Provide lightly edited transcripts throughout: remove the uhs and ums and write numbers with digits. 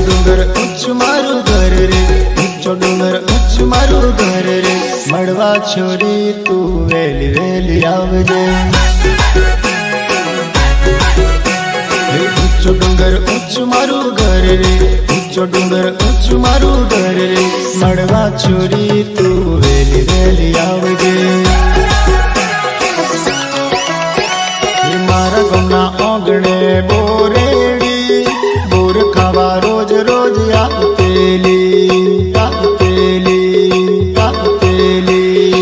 ડુંગર ઉચ્ચ મારું ઘર રે, ઊંચો ડુંગર ઉચ્ચ મારું ઘર રે, મળવા છોરી તું વેલી વેલી આવજે। ઊંચો ડુંગર ઉચ્ચ મારું ઘર રે, ઊંચો ડુંગર ઉચ્ચ મારું ઘર રે, મળવા છોરી તું વેલી વેલી આવજે। મારા ગામના આંગણે બોરેડી, બોર ખાવા રોજ રોજ આવતેલી, આવતેલી, આવતેલી।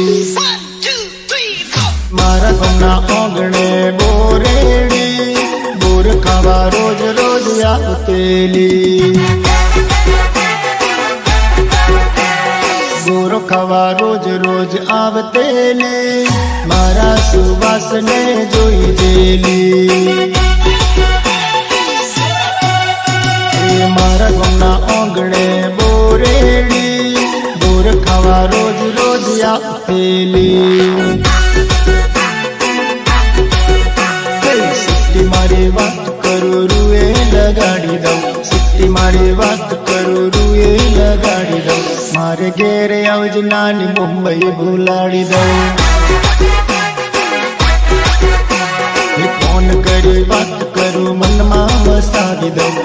મારા ગામના આંગણે બોરેડી, બોર ખાવા રોજ રોજ આવતેલી। બોર ખાવા રોજ રોજ આવતેલી, મારા સુવાસને જોઈ જેલી। મારા ગામના આંગણે બોરેડી, બોર ખાવા રોજ રોજ આવતેલી। સિટ્ટી મારી વાત કરું રૂએ લગાડી દઉં, સિટ્ટી મારી વાત કરું રૂએ લગાડી દઉં, મારે ઘેરે આવજ નાની મુંબઈ ભૂલાડી દઉં। ફોન કરી વાત કરું મનમાં વસાવી દઉં,